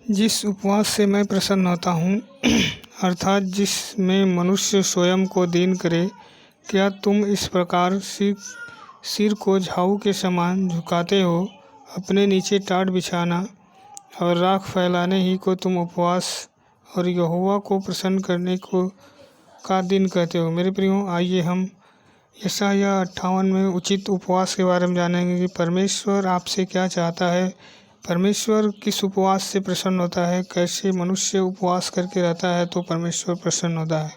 जिस उपवास से मैं प्रसन्न होता हूँ अर्थात जिसमें मनुष्य स्वयं को दीन करे, क्या तुम इस प्रकार सिर को झाऊ के समान झुकाते हो? अपने नीचे टाट बिछाना और राख फैलाने ही को तुम उपवास और यहोवा को प्रसन्न करने को का दिन कहते हो। मेरे प्रियो, आइए हम यशायाह 58 में उचित उपवास के बारे में जानेंगे कि परमेश्वर आपसे क्या चाहता है, परमेश्वर किस उपवास से प्रसन्न होता है, कैसे मनुष्य उपवास करके रहता है तो परमेश्वर प्रसन्न होता है।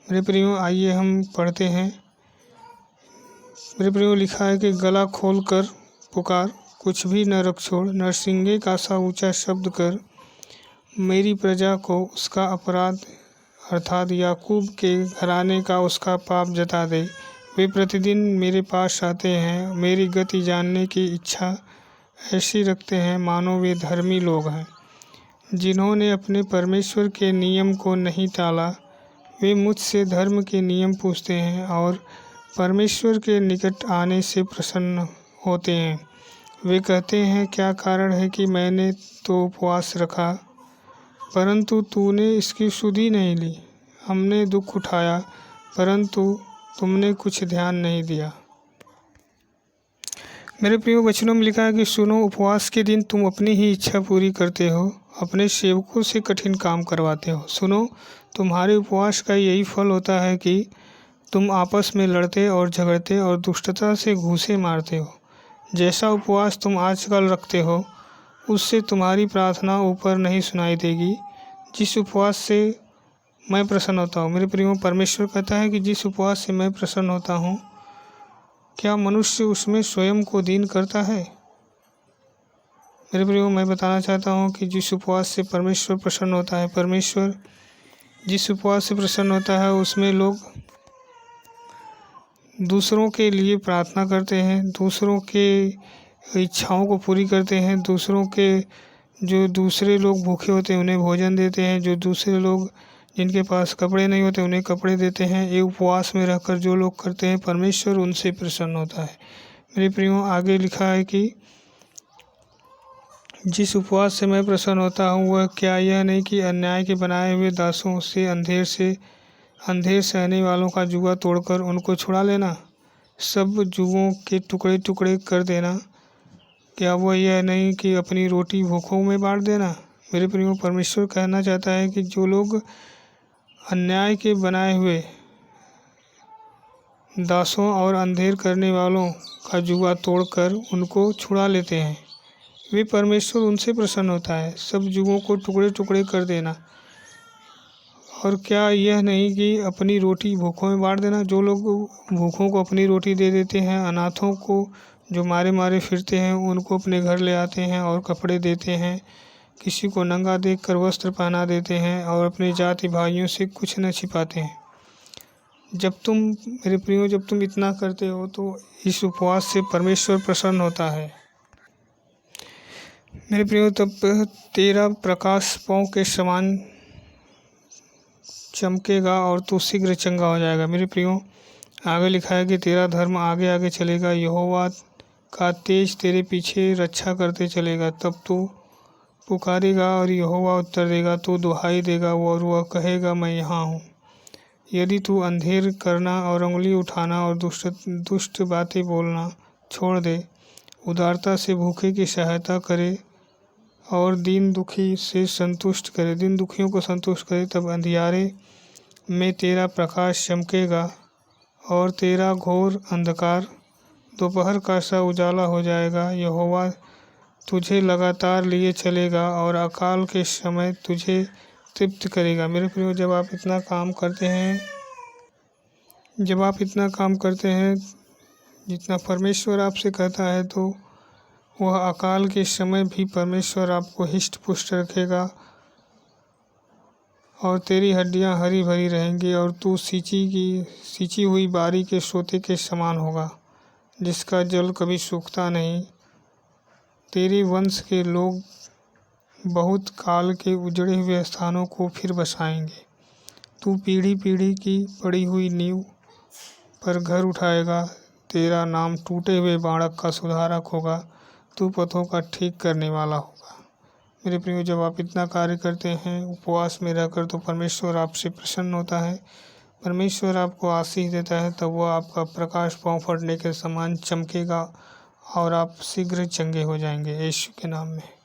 मेरे प्रियो, आइए हम पढ़ते हैं। मेरे प्रियो, लिखा है कि गला खोल कर पुकार, कुछ भी न रख छोड़, नरसिंगे का सा ऊंचा शब्द कर, मेरी प्रजा को उसका अपराध अर्थात याकूब के घराने का उसका पाप जता दे। वे प्रतिदिन मेरे पास आते हैं, मेरी गति जानने की इच्छा ऐसी रखते हैं मानो वे धर्मी लोग हैं, जिन्होंने अपने परमेश्वर के नियम को नहीं टाला। वे मुझसे धर्म के नियम पूछते हैं और परमेश्वर के निकट आने से प्रसन्न होते हैं। वे कहते हैं, क्या कारण है कि मैंने तो उपवास रखा परंतु तूने इसकी सुधि नहीं ली, हमने दुख उठाया परंतु तुमने कुछ ध्यान नहीं दिया। मेरे प्रिय वचनों में लिखा है कि सुनो, उपवास के दिन तुम अपनी ही इच्छा पूरी करते हो, अपने सेवकों से कठिन काम करवाते हो। सुनो, तुम्हारे उपवास का यही फल होता है कि तुम आपस में लड़ते और झगड़ते और दुष्टता से घूंसे मारते हो। जैसा उपवास तुम आजकल रखते हो उससे तुम्हारी प्रार्थना ऊपर नहीं सुनाई देगी, जिस उपवास से मैं प्रसन्न होता हूँ। मेरे प्रियो, परमेश्वर कहता है कि जिस उपवास से मैं प्रसन्न होता हूँ, क्या मनुष्य उसमें स्वयं को दीन करता है? मेरे प्रियो, मैं बताना चाहता हूँ कि जिस उपवास से परमेश्वर प्रसन्न होता है, परमेश्वर जिस उपवास से प्रसन्न होता है उसमें लोग दूसरों के लिए प्रार्थना करते हैं, दूसरों के इच्छाओं को पूरी करते हैं, दूसरों के जो दूसरे लोग भूखे होते हैं उन्हें भोजन देते हैं, जो दूसरे लोग जिनके पास कपड़े नहीं होते उन्हें कपड़े देते हैं। ये उपवास में रहकर जो लोग करते हैं, परमेश्वर उनसे प्रसन्न होता है। मेरे प्रियो, आगे लिखा है कि जिस उपवास से मैं प्रसन्न होता हूँ वह क्या यह नहीं कि अन्याय के बनाए हुए दासों से अंधेर सहने वालों का जुआ तोड़कर उनको छुड़ा लेना, सब जुओं के टुकड़े टुकड़े कर देना। क्या वह यह नहीं कि अपनी रोटी भूखों में बांट देना। मेरे प्रियो, परमेश्वर कहना चाहता है कि जो लोग अन्याय के बनाए हुए दासों और अंधेर करने वालों का जुआ तोड़कर उनको छुड़ा लेते हैं, वे परमेश्वर उनसे प्रसन्न होता है। सब जुओं को टुकड़े टुकड़े कर देना। और क्या यह नहीं कि अपनी रोटी भूखों में बांट देना। जो लोग भूखों को अपनी रोटी दे देते हैं, अनाथों को जो मारे मारे फिरते हैं उनको अपने घर ले आते हैं और कपड़े देते हैं, किसी को नंगा देखकर वस्त्र पहना देते हैं और अपने जाति भाइयों से कुछ न छिपाते हैं। मेरे प्रियो, जब तुम इतना करते हो तो इस उपवास से परमेश्वर प्रसन्न होता है। मेरे प्रियो, तब तेरा प्रकाश पाँव के समान चमकेगा और तू शीघ्र चंगा हो जाएगा। मेरे प्रियो, आगे लिखा है कि तेरा धर्म आगे आगे चलेगा, यहोवा का तेज तेरे पीछे रक्षा करते चलेगा। तब तू पुकारेगा और यहोवा उत्तर देगा, तू दुहाई देगा और वह कहेगा, मैं यहाँ हूँ। यदि तू अंधेर करना और उंगली उठाना और दुष्ट बातें बोलना छोड़ दे, उदारता से भूखे की सहायता करे और दीन दुखियों को संतुष्ट करे, तब अंधियारे में तेरा प्रकाश चमकेगा और तेरा घोर अंधकार दोपहर का सा उजाला हो जाएगा। यहोवा तुझे लगातार लिए चलेगा और अकाल के समय तुझे तृप्त करेगा। मेरे प्रियो, जब आप इतना काम करते हैं जितना परमेश्वर आपसे कहता है, तो वह अकाल के समय भी परमेश्वर आपको हिष्ट पुष्ट रखेगा और तेरी हड्डियां हरी भरी रहेंगी और तू सींची हुई बारी के सोते के समान होगा, जिसका जल कभी सूखता नहीं। तेरे वंश के लोग बहुत काल के उजड़े हुए स्थानों को फिर बसाएंगे। तू पीढ़ी पीढ़ी की पड़ी हुई नींव पर घर उठाएगा। तेरा नाम टूटे हुए बाड़क का सुधारक होगा, तू पथों का ठीक करने वाला होगा। मेरे प्रियो, जब आप इतना कार्य करते हैं उपवास में रहकर, तो परमेश्वर आपसे प्रसन्न होता है, परमेश्वर आपको आशीष देता है। तब वह आपका प्रकाश पाँव फटने के समान चमकेगा और आप शीघ्र चंगे हो जाएंगे, यीशु के नाम में।